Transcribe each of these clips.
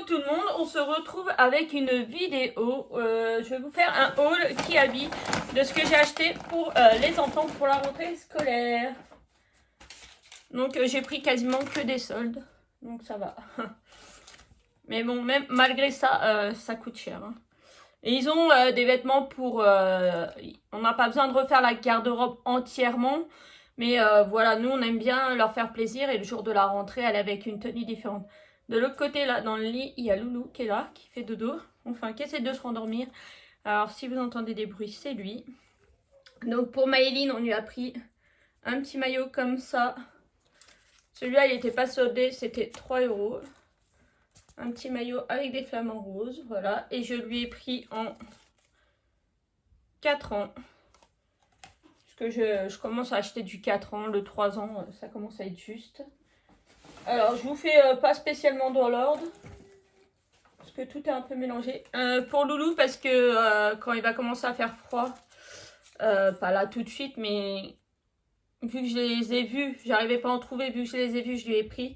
tout le monde, on se retrouve avec une vidéo. Je vais vous faire un haul qui habille de ce que j'ai acheté pour les enfants pour la rentrée scolaire. Donc j'ai pris quasiment que des soldes, donc ça va. Mais bon, même malgré ça, ça coûte cher. Hein. Et ils ont des vêtements pour... on n'a pas besoin de refaire la garde-robe entièrement. Mais voilà, nous on aime bien leur faire plaisir et le jour de la rentrée, elle est avec une tenue différente. De l'autre côté, là, dans le lit, il y a Loulou qui est là, qui fait dodo. Enfin, qui essaie de se rendormir. Alors, si vous entendez des bruits, c'est lui. Donc, pour Maëline, on lui a pris un petit maillot comme ça. Celui-là, il n'était pas soldé, c'était 3 €. Un petit maillot avec des flamants roses, voilà. Et je lui ai pris en 4 ans. Parce que je commence à acheter du 4 ans, le 3 ans, ça commence à être juste. Alors, je vous fais pas spécialement dans l'ordre. Parce que tout est un peu mélangé. Pour Loulou, parce que quand il va commencer à faire froid, pas là tout de suite, mais vu que je les ai vus, j'arrivais pas à en trouver, vu que je les ai vus, je lui ai pris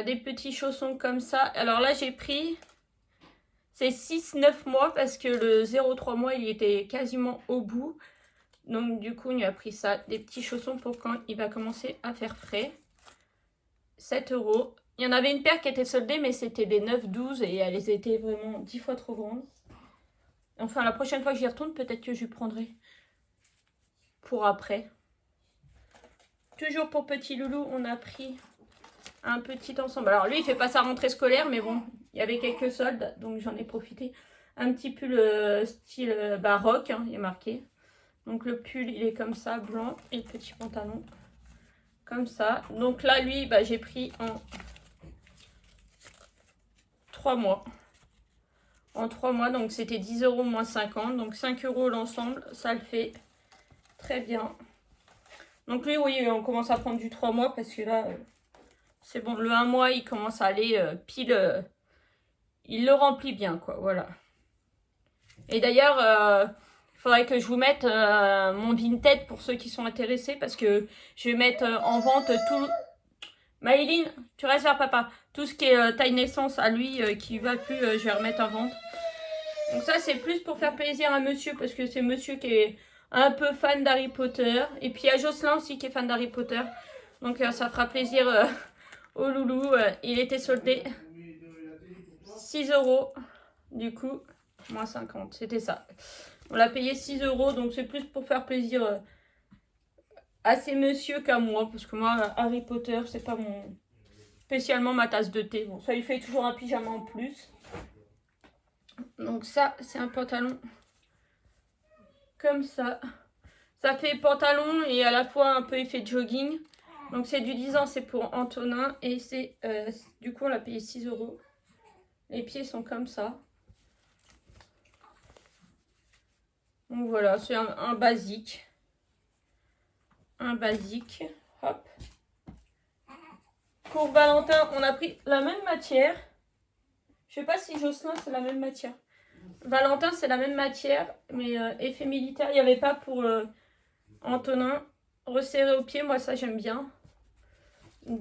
des petits chaussons comme ça. Alors là, j'ai pris, c'est 6-9 mois, parce que le 0,3 mois, il était quasiment au bout. Donc du coup, on lui a pris ça, des petits chaussons pour quand il va commencer à faire frais. 7 €. Il y en avait une paire qui était soldée, mais c'était des 9-12 et elles étaient vraiment 10 fois trop grandes. Enfin, la prochaine fois que j'y retourne, peut-être que je lui prendrai pour après. Toujours pour petit Loulou, on a pris un petit ensemble. Alors lui, il fait pas sa rentrée scolaire, mais bon, il y avait quelques soldes, donc j'en ai profité. Un petit pull style baroque, hein, il est marqué. Donc le pull, il est comme ça, blanc, et le petit pantalon comme ça. Donc là, lui, bah, j'ai pris en 3 mois. En 3 mois, donc c'était 10 € moins 50. Donc 5 € l'ensemble, ça le fait très bien. Donc lui, oui, on commence à prendre du 3 mois parce que là, c'est bon. Le 1 mois, il commence à aller pile. Il le remplit bien, quoi, voilà. Et d'ailleurs, il faudrait que je vous mette mon Vinted pour ceux qui sont intéressés parce que je vais mettre en vente tout... Maëline, tu restes vers papa. Tout ce qui est taille naissance à lui qui va plus, je vais remettre en vente. Donc ça, c'est plus pour faire plaisir à monsieur parce que c'est monsieur qui est un peu fan d'Harry Potter. Et puis il y a Jocelyn aussi qui est fan d'Harry Potter. Donc ça fera plaisir au loulou. Il était soldé 6 € du coup, moins 50. C'était ça. On l'a payé 6 € donc c'est plus pour faire plaisir à ces messieurs qu'à moi. Parce que moi, Harry Potter, c'est pas spécialement ma tasse de thé. Bon, ça lui fait toujours un pyjama en plus. Donc ça, c'est un pantalon comme ça. Ça fait pantalon et à la fois un peu effet jogging. Donc c'est du 10 ans, c'est pour Antonin. Et c'est du coup, on l'a payé 6 €. Les pieds sont comme ça. Donc voilà, c'est un basique. Un basique. Hop. Pour Valentin, on a pris la même matière. Je sais pas si Jocelyn, c'est la même matière. Valentin, c'est la même matière, mais effet militaire. Il n'y avait pas pour Antonin. Resserré au pied, moi ça j'aime bien. Il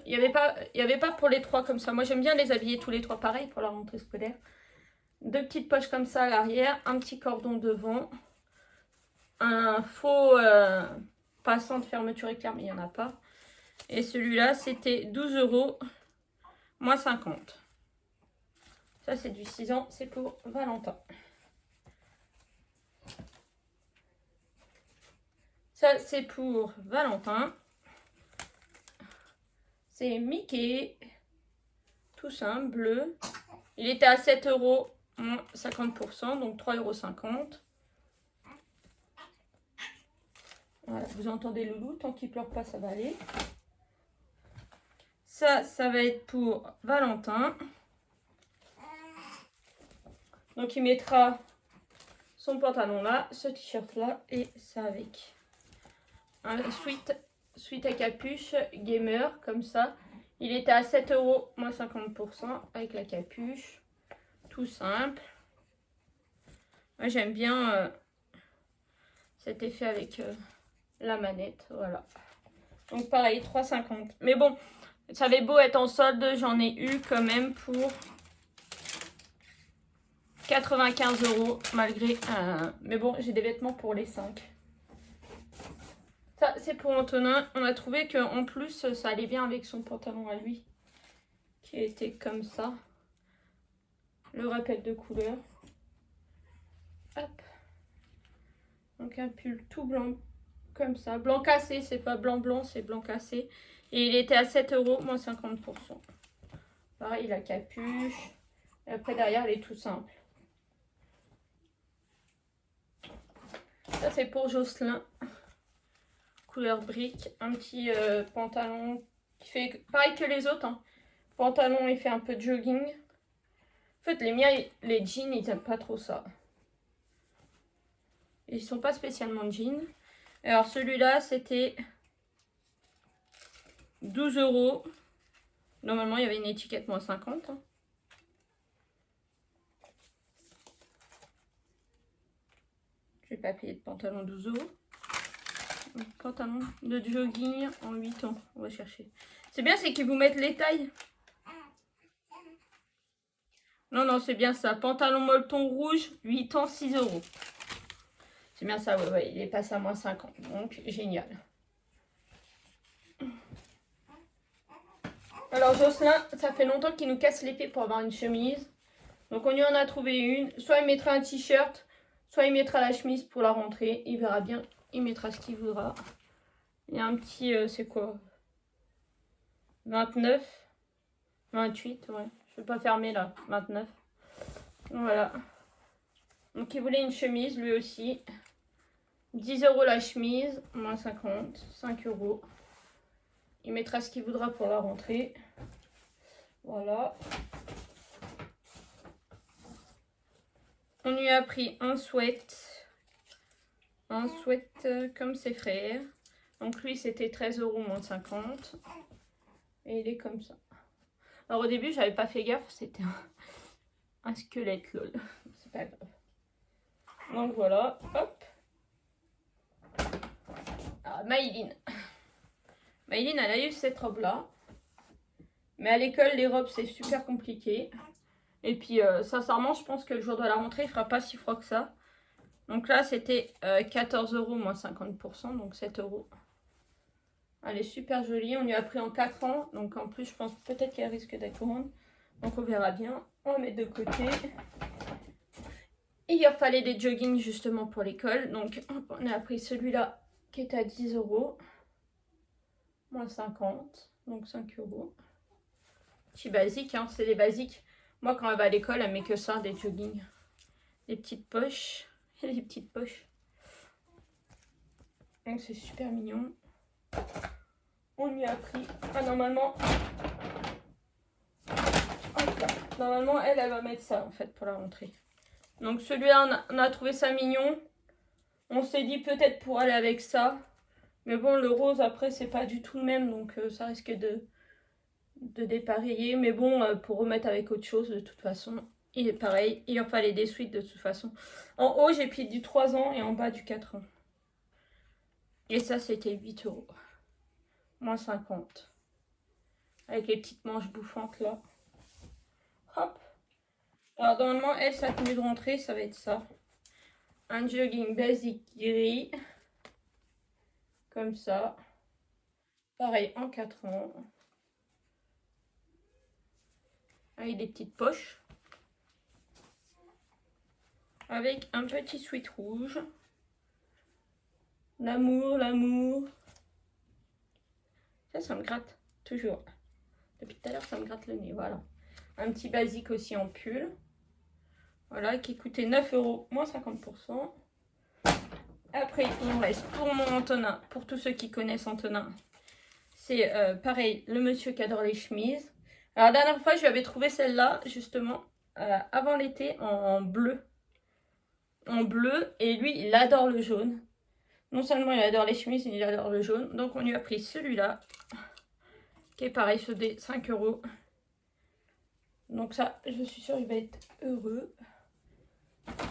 n'y avait pas pour les trois comme ça. Moi j'aime bien les habiller tous les trois pareil pour la rentrée scolaire. 2 petites poches comme ça à l'arrière, un petit cordon devant, un faux passant de fermeture éclair, mais il n'y en a pas. Et celui-là, c'était 12 € moins 50. Ça, c'est du 6 ans, c'est pour Valentin. Ça, c'est pour Valentin. C'est Mickey. Tout simple, bleu. Il était à 7 € moins 50%, donc 3,50 €. Voilà, vous entendez Loulou, tant qu'il pleure pas, ça va aller. Ça va être pour Valentin. Donc il mettra son pantalon là, ce t-shirt là et ça avec un sweat à capuche gamer comme ça. Il était à 7 € moins 50% avec la capuche. Tout simple. Moi j'aime bien cet effet avec la manette. Voilà. Donc pareil, 3,50 €. Mais bon, Ça avait beau être en solde, j'en ai eu quand même pour 95 € malgré... mais bon, j'ai des vêtements pour les 5. Ça, c'est pour Antonin. On a trouvé qu'en plus, ça allait bien avec son pantalon à lui. Qui était comme ça. Le rappel de couleur. Hop. Donc un pull tout blanc. Comme ça. Blanc cassé, c'est pas blanc blanc, c'est blanc cassé. Et il était à 7 € moins 50%. Pareil, la capuche. Et après, derrière, elle est tout simple. Ça, c'est pour Jocelyn. Couleur brique. Un petit pantalon qui fait pareil que les autres. Hein. Pantalon, il fait un peu de jogging. En fait, les miens, les jeans, ils n'aiment pas trop ça. Ils sont pas spécialement jeans. Alors, celui-là, c'était 12 €. Normalement, il y avait une étiquette moins 50. Hein. Je vais pas payer de pantalon 12 €. Pantalon de jogging en 8 ans. On va chercher. C'est bien, c'est qu'ils vous mettent les tailles. Non, non, c'est bien ça. Pantalon molleton rouge, 8 ans, 6 €. C'est bien ça, ouais, il est passé à moins 50. Donc, génial. Alors, Jocelyn, ça fait longtemps qu'il nous casse l'épée pour avoir une chemise. Donc, on lui en a trouvé une. Soit il mettra un t-shirt, soit il mettra la chemise pour la rentrée. Il verra bien. Il mettra ce qu'il voudra. Il y a un petit, c'est quoi? 29, 28, ouais. Je ne vais pas fermer là. 29. Voilà. Donc, il voulait une chemise, lui aussi. 10 € la chemise, moins 50, 5 €. Il mettra ce qu'il voudra pour la rentrée. Voilà. On lui a pris un sweat. Un sweat comme ses frères. Donc lui, c'était 13 € moins 50. Et il est comme ça. Alors au début, j'avais pas fait gaffe. C'était un squelette, lol. C'est pas grave. Donc voilà. Hop. Ah, Maïline. Maïline, elle a eu cette robe-là. Mais à l'école, les robes, c'est super compliqué. Et puis, sincèrement, je pense que le jour de la rentrée, il fera pas si froid que ça. Donc là, c'était 14 € moins 50%, donc 7 €. Elle est super jolie. On lui a pris en 4 ans. Donc en plus, je pense peut-être qu'elle risque d'être grande. Donc on verra bien. On va mettre de côté. Et il fallait des joggings justement pour l'école. Donc on a pris celui-là qui est à 10 €. Moins 50. Donc 5 €. Petit basique, hein, c'est les basiques. Moi, quand elle va à l'école, elle met que ça, des joggings. Des petites poches. Et les petites poches. Donc c'est super mignon. On lui a pris. Ah, normalement. Normalement, elle va mettre ça en fait pour la rentrée. Donc celui-là, on a trouvé ça mignon. On s'est dit peut-être pour aller avec ça. Mais bon, le rose après, c'est pas du tout le même. Donc ça risque de dépareiller. Mais bon, pour remettre avec autre chose, de toute façon, il est pareil. Il en fallait des suites de toute façon. En haut, j'ai pris du 3 ans et en bas du 4 ans. Et ça, c'était 8 €. Moins 50. Avec les petites manches bouffantes là. Hop. Alors normalement, elle, sa tenue de rentrée, ça va être ça. Un jogging basique gris. Comme ça. Pareil, en 4 ans. Avec des petites poches. Avec un petit sweat rouge. L'amour, l'amour. Ça me gratte. Toujours. Depuis tout à l'heure, ça me gratte le nez. Voilà. Un petit basique aussi en pull. Voilà, qui coûtait 9 € moins 50%. Après, il me reste pour mon Antonin, pour tous ceux qui connaissent Antonin. C'est pareil, le monsieur qui adore les chemises. Alors, la dernière fois, je lui avais trouvé celle-là, justement, avant l'été, en bleu. En bleu, et lui, il adore le jaune. Non seulement il adore les chemises, mais il adore le jaune. Donc, on lui a pris celui-là, qui est pareil, ce des 5 €. Donc ça, je suis sûre, il va être heureux.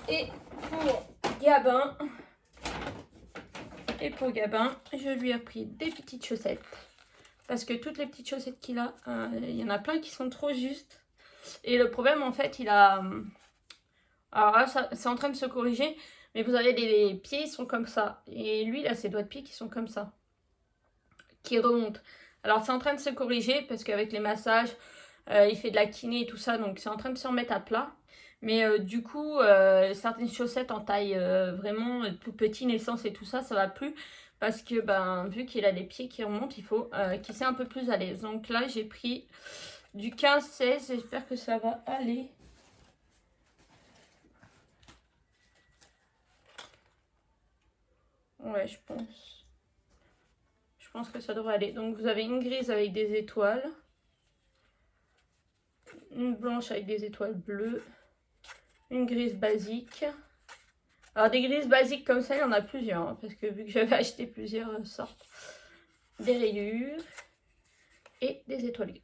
Et pour Gabin, je lui ai pris des petites chaussettes. Parce que toutes les petites chaussettes qu'il a, il y en a plein qui sont trop justes. Et le problème, en fait, il a... Alors là, c'est en train de se corriger. Mais vous avez les pieds, ils sont comme ça. Et lui, il a ses doigts de pied qui sont comme ça. Qui remontent. Alors, c'est en train de se corriger parce qu'avec les massages, il fait de la kiné et tout ça. Donc, c'est en train de se remettre à plat. Mais du coup, certaines chaussettes en taille vraiment tout petit, naissance et tout ça, ça va plus. Parce que ben, vu qu'il a des pieds qui remontent, il faut qu'il soit un peu plus à l'aise. Donc là, j'ai pris du 15-16. J'espère que ça va aller. Ouais, je pense. Je pense que ça devrait aller. Donc vous avez une grise avec des étoiles. Une blanche avec des étoiles bleues. Une grise basique. Alors des grises basiques comme ça, il y en a plusieurs. Hein, parce que vu que j'avais acheté plusieurs sortes. Des rayures. Et des étoiles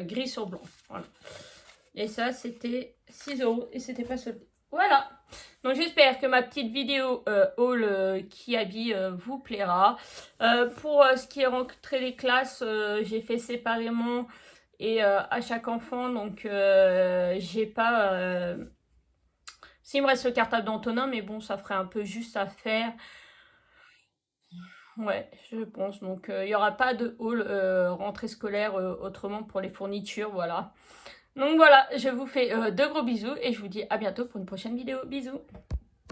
gris sur blanc. Voilà. Et ça, c'était 6 € et c'était pas soldé. Voilà. Donc j'espère que ma petite vidéo haul qui habille vous plaira. Pour ce qui est rentrée des classes, j'ai fait séparément et à chaque enfant. Donc j'ai pas... S'il me reste le cartable d'Antonin, mais bon, ça ferait un peu juste à faire. Ouais, je pense. Donc il n'y aura pas de haul rentrée scolaire autrement pour les fournitures, voilà. Donc voilà, je vous fais de gros bisous et je vous dis à bientôt pour une prochaine vidéo. Bisous!